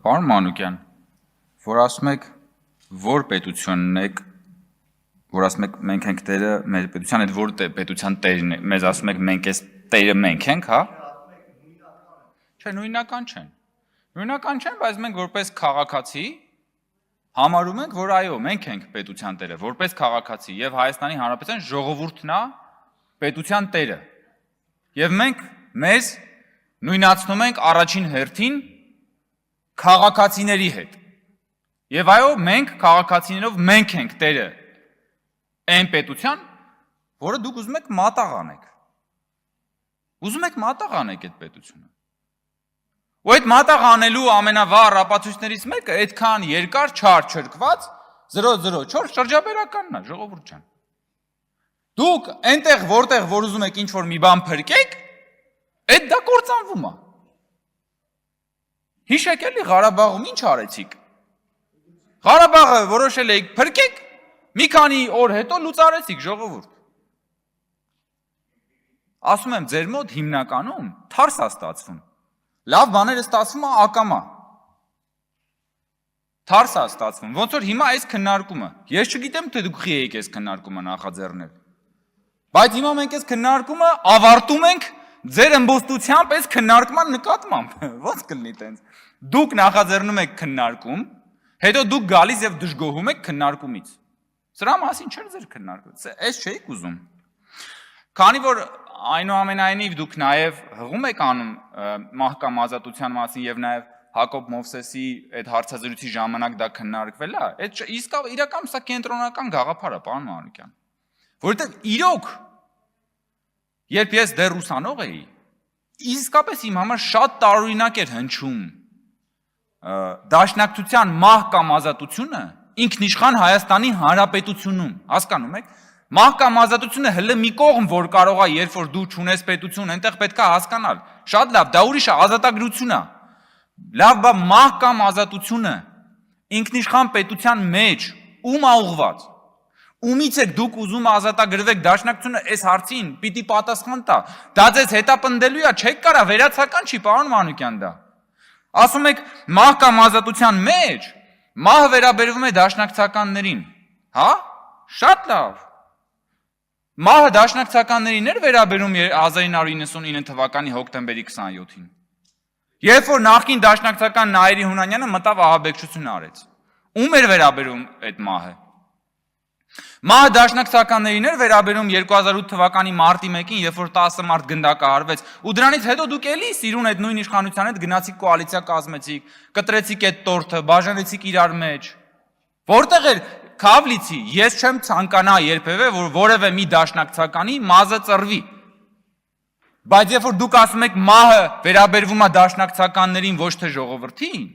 Պարոն Մանուկյան, որ ասում եք, որ պետությունն եք, որ ասում եք մենք ենք տերը, մեր պետության այդ որ պետության տերն է, մեզ ասում եք մենք այս տերը մենք ենք, հա? Չէ, նույնական չեն, բայց մենք որպես քաղաքացի համարում ենք, որ այո, մենք ենք պետության տերը, որպես քաղաքացի եւ Հայաստանի Հանրապետության ժողովուրդն է պետության տերը։ Եվ մենք մեզ նույնացնում ենք առաջին հերթին քաղաքացիների հետ։ Եվ այո, մենք քաղաքացիներով մենք ենք տերը այն պետության, որը դուք ուզում եք մատաղ անեք։ Ուզում եք մատաղ անեք այդ պետությունը։ Ու այդ մատաղ անելու ամենավառ ապացույցներից մեկը այդքան երկար չար չրկված 004 շրջաբերականն է, ժողովուրդ ջան։ Դուք այնտեղ որտեղ որ ուզում եք ինչ-որ մի բան փրկեք, այդ դա կործանվում է։ Հիշեք էլի Ղարաբաղում ինչ արեցիք։ Ղարաբաղը որոշել եք փրկեք, մի քանի օր հետո լուծարեցիք, ժողովուրդ։ Ասում եմ, ձեր մոտ հիմնականում թարս է ստացվում։ Լավ բաները ստացվում է ակամա։ Թարս է ստացվում։ Ոնց որ հիմա այս քննարկումը, ես չգիտեմ թե դուք խի եք այս քննարկումը նախաձեռնել։ Բայց հիմա մենք այս քննարկումը ավարտում ենք ձեր ըմբոստությամբ այս քննարկման նկատմամբ։ Ոնց կլինի տենց։ Դուք նախաձեռնում եք քննարկում, հետո դուք գալիս եւ դժգոհում եք քննարկումից։ Սրա մասին չէր ձեր քննարկումը։ Այս չէիք ուզում։ Քանի որ այնուամենայնիվ դուք նաեւ հղում եք անում մահկամ ազատության մասին եւ նաեւ Հակոբ Մովսեսի այդ հարցազրույցի ժամանակ դա քննարկվել է, այդ իրական սա կենտրոնական գաղափար է, պարոն Մանուկյան։ Որովհետեւ իրոք երբ ես դեռ ուսանող էի, իսկապես իմ համար շատ տարօրինակ էր հնչում դաշնակցության մահկամ ազատությունը ինքնիշխան Հայաստանի Հանրապետությունում, հասկանում եք։ Մահկամ ազատությունը հələ մի կողմ որ կարող է, երբ որ դու չունես պետություն, այնտեղ պետք է հասկանալ։ Շատ լավ, դա ուրիշ է, ազատագրություն է։ Լավ, բա մահկամ ազատությունը ինքնիշխան պետության մեջ ում է ուղղված։ Ումից եք դուք ուզում ազատագրվեք դաշնակցությունը այս հարցին պիտի պատասխան տա։ Դա ձեզ հետապնդելու է, չեք կարա վերացական չի, պարոն Մանուկյան դա։ Ասում եք մահկամ ազատության մեջ մահը վերաբերվում է դաշնակցականներին, հա? Շատ լավ։ Մահը դաշնակցականներին էր վերաբերում 1999 թվականի հոկտեմբերի 27-ին։ Երբ որ նախկին դաշնակցական Նայիրի Հունանյանը մտավ ահաբեկչություն արեց։ Ում էր վերաբերում այդ մահը։ Մահը դաշնակցականներին էր վերաբերում 2008 թվականի մարտի 1-ին, երբ որ 10 մարդ գնդակահարվեց, ու դրանից հետո դուք էլի սիրուն այդ նույն իշխանության հետ գնացիք կոալիցիա կազմեցիք, կտրեցիք այդ տորթը, բաժանեցիք իրար մեջ։ Որտեղ էր Քավլիցի, ես չեմ ցանկանա երբևէ, որ որևէ մի դաշնակցականի մազը ծռվի։ Բայց երբ որ դուք ասում եք մահը վերաբերվում է դաշնակցականներին, ոչ թե ժողովրդին,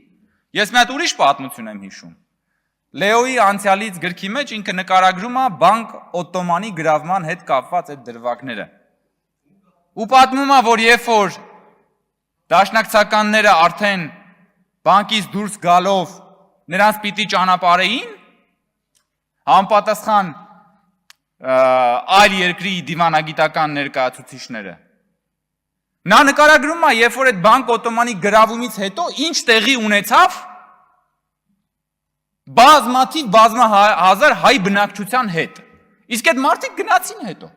ես մի հատ ուրիշ պատմություն եմ հիշում։ Լեոյի անցյալից գրքի մեջ ինքը նկարագրում է բանկ օտոմանի գրավման հետ կապված այդ դրվագները։ Ու պատմում է, որ երբ որ դաշնակցականները արդեն բանկից դուրս գալով նրանց պիտի ճանապարհեին, համապատասխան այլ երկրի դիվանագիտական ներկայացուցիչները։ Նա նկարագրում է, երբ որ այդ բանկ օտոմանի գրավումից հետո ինչ տեղի ունեցավ բազմահազար հայ բնակչության հետ։ Իսկ այդ մարդիկ գնացին հետո։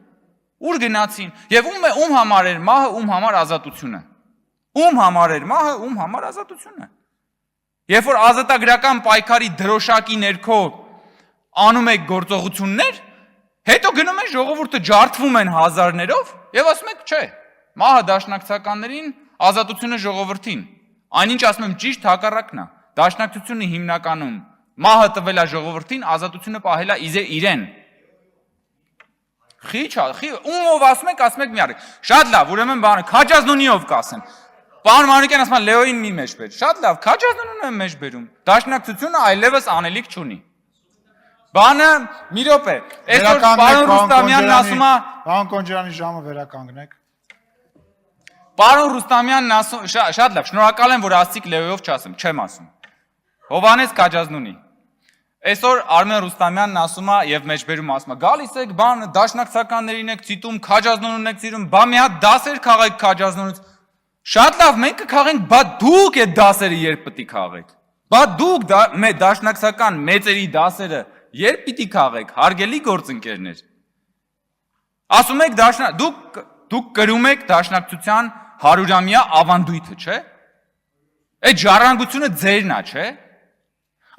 Ուր գնացին։ Եվ ում համար էր մահը, ում համար ազատությունը։ Ում համար էր մահը, ում համար ազատությունը։ Երբ որ ազատագրական պայքարի դրոշակի ներքո անում եք գործողություններ, հետո գնում են ժողովուրդը ջարդվում են հազարներով եւ ասում եք, չէ, մահը դաշնակցականներին, ազատությունը ժողովրդին։ Այնինչ ասում եմ ճիշտ հակառակն է։ Դաշնակցությունը հիմնականում մահը տվել է ժողովրդին, ազատությունը պահել է իրեն։ Ումով ասում եք մի արեք։ Շատ լավ, ուրեմն բանը Քաջազնունիով կասեմ։ Պարոն Մանուկյան ասում է Լեոյին մի մեջ բեր։ Շատ լավ, Քաջազնունին եմ մեջ բերում։ Դաշնակցությունը այլևս անելիք չունի։ Բանը մի րոպե։ Այսօր պարոն Ռուստամյանն ասում է, պարոն Կոնջարյանի ժամը վերականգնեք։ Պարոն Ռուստամյանն ասում, շատ լավ, շնորհակալ եմ, որ ասցիք Լեոյով չասեմ, չեմ ասում։ Հովհաննես Քաջազնունի։ Այսօր Արմեն Ռուստամյանն ասում է եւ մեջբերում ասում է. «Գալիս եք, բան դաշնակցականներին եք ցիտում, Քաջազնունին եք ցիրում, բա մի հատ դասեր քաղեք Քաջազնունից»։ Շատ լավ, մենք կքաղենք, բա դուք այդ դասերը երբ պետք է քաղեք։ Բա դուք դաշնակցական մեծերի դասերը երբ պիտի քաղեք, հարգելի գործընկերներ։ Ասում եք դուք կրում եք դաշնակցության 100-ամյա ավանդույթը, չէ՞։ Այդ ժառանգությունը ձերն է, չէ՞։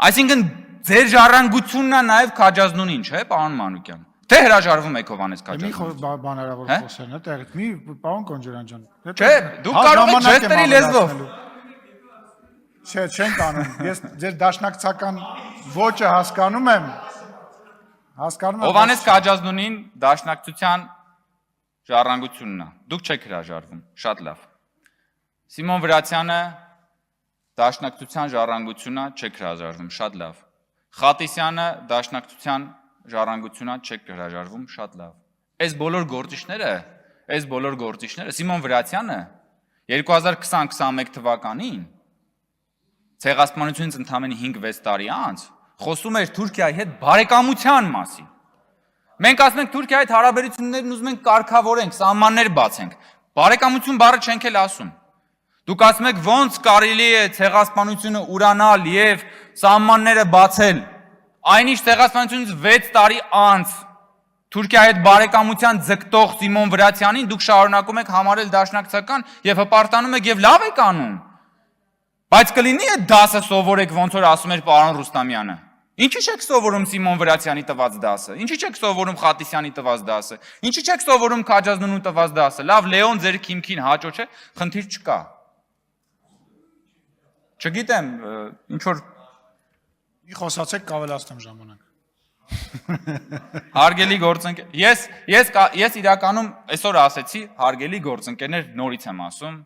Այսինքն ձեր ժառանգությունն է նաև Քաջազնունին, չէ՞, պարոն Մանուկյան։ Թե հրաժարվում եք Հովհաննես Մի Քաջազնունից։ բանարավոր խոսեն, այդտեղ մի պարոն Կոնջարյան ջան։ Չէ, դուք կարող եք ժեստերի լեզվով։ Չէ, չենք անում։ Ես ձեր դաշնակցական ոճը հասկանում եմ։ Հովհաննես Քաջազնունին դաշնակցության ժառանգությունն է։ Դուք չեք հրաժարվում, շատ լավ։ Սիմոն Վրացյանը դաշնակցության ժառանգությունն է, չեք հրաժարվում, շատ լավ։ Խատիսյանը դաշնակցության ժառանգությունն է, չեք հրաժարվում, շատ լավ։ Այս բոլոր գործիչները, Սիմոն Վրացյանը 2020-21 թվականին ցեղասպանությունից ընդամենը 5-6 տարի անց խոսում էր Թուրքիայի հետ բարեկամության մասին։ Մենք ասում ենք Թուրքիայի հետ հարաբերություններն ուզում ենք կարգավորենք, սահմաններ բացենք։ Բարեկամություն բառը չենք էլ ասում։ Դուք ասում եք ոնց կարելի է ցեղասպանությունը ուրանալ եւ սահմանները բացել։ Այնիշ ցեղասպանությունից 6 տարի անց Թուրքիայի հետ բարեկամության ձգտող Սիմոն Վրացյանին դուք շարունակում եք համարել դաշնակցական եւ հպարտանում եք եւ լավ եք անում։ Բայց կլինի այդ դասը սովորեք ոնց որ ասում էր պարոն Ռուստամյանը։ Ինչի՞ չեք սովորում Սիմոն Վրացյանի տված դասը։ Ինչի՞ չեք սովորում Խատիսյանի տված դասը։ Ինչի՞ չեք սովորում Քաջազնունու տված դասը։ Լավ, Լեոն ձեր քիմքին հաճո չէ, խնդիր չկա։ Չգիտեմ, ինչ որ Մի խոսացեք կավելացնեմ ժամանակ։ Հարգելի գործընկեր, ես իրականում այսօր ասեցի, հարգելի գործընկերներ, նորից եմ ասում,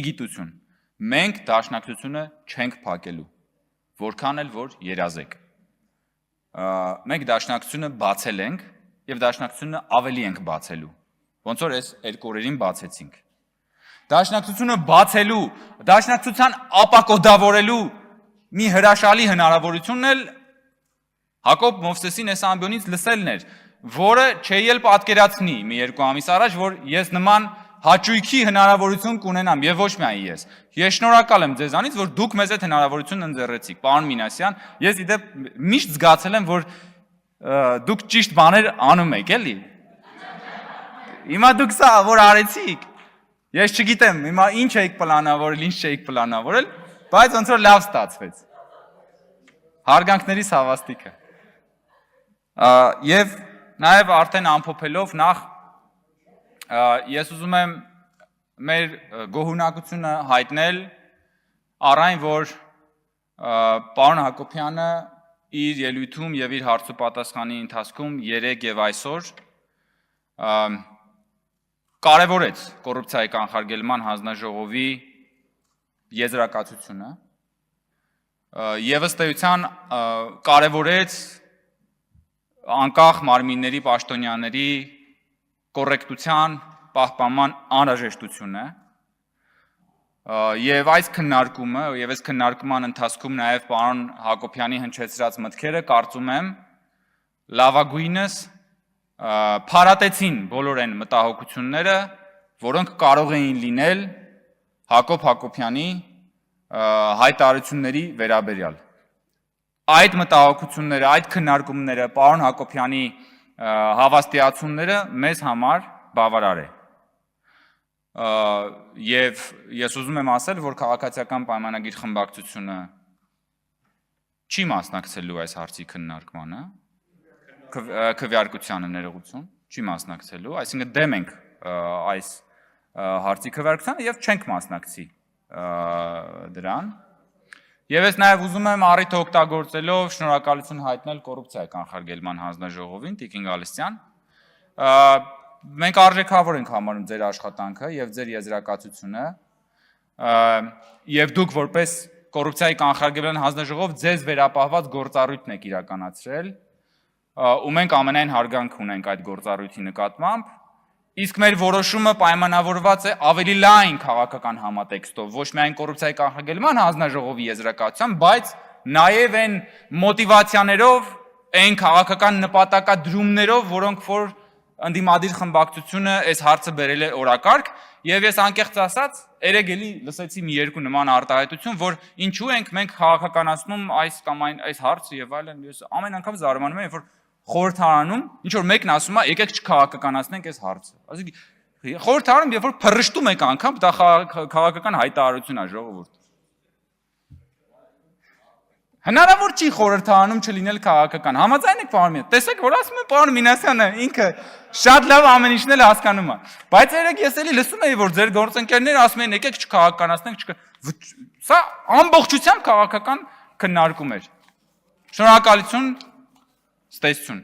իգիտություն։ Մենք դաշնակցությունը չենք փակելու, որքան էլ որ երազեք։ Մենք դաշնակցությունը բացել ենք եւ դաշնակցությունը ավելի ենք բացելու։ Ոնց որ այս երկու օրերին բացեցինք։ Դաշնակցությունը բացելու, դաշնակցության ապակոդավորելու մի հրաշալի հնարավորությունն էլ Հակոբ Մովսեսին այս ամբյոնից լսելն էր, որը չէի էլ պատկերացնի մի 2 ամիս առաջ, որ ես նման հաճույքի հնարավորություն կունենամ եւ ոչ միայն ես։ Ես շնորհակալ եմ ձեզանից, որ դուք մեզ այդ հնարավորությունն ընձեռեցիք, պարոն Մինասյան։ Ես իդեպ միշտ զգացել եմ, որ դուք ճիշտ բաներ անում եք, էլի։ Հիմա դուք սա որ արեցիք։ Ես չգիտեմ, հիմա ինչ եք պլանավորել, ինչ չէիք պլանավորել, բայց ոնց որ լավ ստացվեց։ Հարգանքներիս հավաստիքը։ Եվ նաև արդեն ամփոփելով նախ ես ուզում եմ մեր գոհունակությունը հայտնել առայն որ պարոն Հակոբյանը իր ելույթում եւ իր հարցուպատասխանի ընթացքում 3 եւ այսօր կարևորեց կոռուպցիայի կանխարգելման հանձնաժողովի եզրակացությունը եւ ըստ էության կարևորեց անկախ մարմինների պաշտոնյաների կոռեկտության պահպանման անհրաժեշտությունը եւ այս քննարկումը եւ այս քննարկման ընթացքում նաեւ պարոն Հակոբյանի հնչեցրած մտքերը կարծում եմ լավագույնս փարատեցին բոլոր այն մտահոգությունները, որոնք կարող էին լինել Հակոբ Հակոբյանի հայտարարությունների վերաբերյալ։ Այդ մտահոգությունները, այդ քննարկումները, պարոն Հակոբյանի հավաստիացումները մեզ համար բավարար է։ Եվ ես ուզում եմ ասել, որ քաղաքացիական պայմանագիր խմբակցությունը չի մասնակցելու այս հարցի քննարկմանը, քվեարկությանը ներողություն, չի մասնակցելու, այսինքն դեմ ենք այս հարցի քվեարկությանը եւ չենք մասնակցի դրան։ Եվ ես նաև ուզում եմ առիթը օգտագործելով շնորհակալություն հայտնել կոռուպցիայի կանխարգելման հանձնաժողովին, Տիկին Գալստյան։ Մենք արժեքավոր ենք համարում ձեր աշխատանքը եւ ձեր եզրակացությունը։ Եվ դուք որպես կոռուպցիայի կանխարգելման հանձնաժողով ձեզ վերապահված գործառույթն եք իրականացրել, ու մենք ամենայն հարգանք ունենք այդ գործառույթի նկատմամբ։ Իսկ մեր որոշումը պայմանավորված է ավելի լայն քաղաքական համատեքստով, ոչ միայն կոռուպցիայի կանխարգելման հանձնաժողովի եզրակացությամբ, բայց նաև այն մոտիվացիաներով, այն քաղաքական նպատակադրումներով, որոնք որ ընդդիմադիր խմբակցությունը այս հարցը բերել է օրակարգ եւ ես անկեղծ ասած երեք էլի լսեցի մի երկու նման արտահայտություն, որ ինչու ենք մենք քաղաքականացնում այս կամ այս հարցը եւ այլն, ես ամեն անգամ զարմանում եմ, երբ որ խորհրդարանում ինչ որ մեկն ասում է, եկեք չքաղաքականացնենք այս հարցը։ Այսինքն խորհրդարանում երբ որ փռշտում եք անգամ, դա քաղաքական հայտարարություն է, ժողովուրդ։ Հնարավոր չի խորհրդարանում չլինել քաղաքական։ Համաձայն եք պարոն Մինասյան։ Տեսեք, որ ասում է պարոն Մինասյանը ինքը շատ լավ ամեն ինչն էլ հասկանում է։ Բայց երեք ես էլի լսում էի, որ ձեր գործընկերները ասում են եկեք չքաղաքականացնենք, Սա ամբողջությամբ քաղաքական քննարկում էր։ Շնորհակալություն, ստեսություն։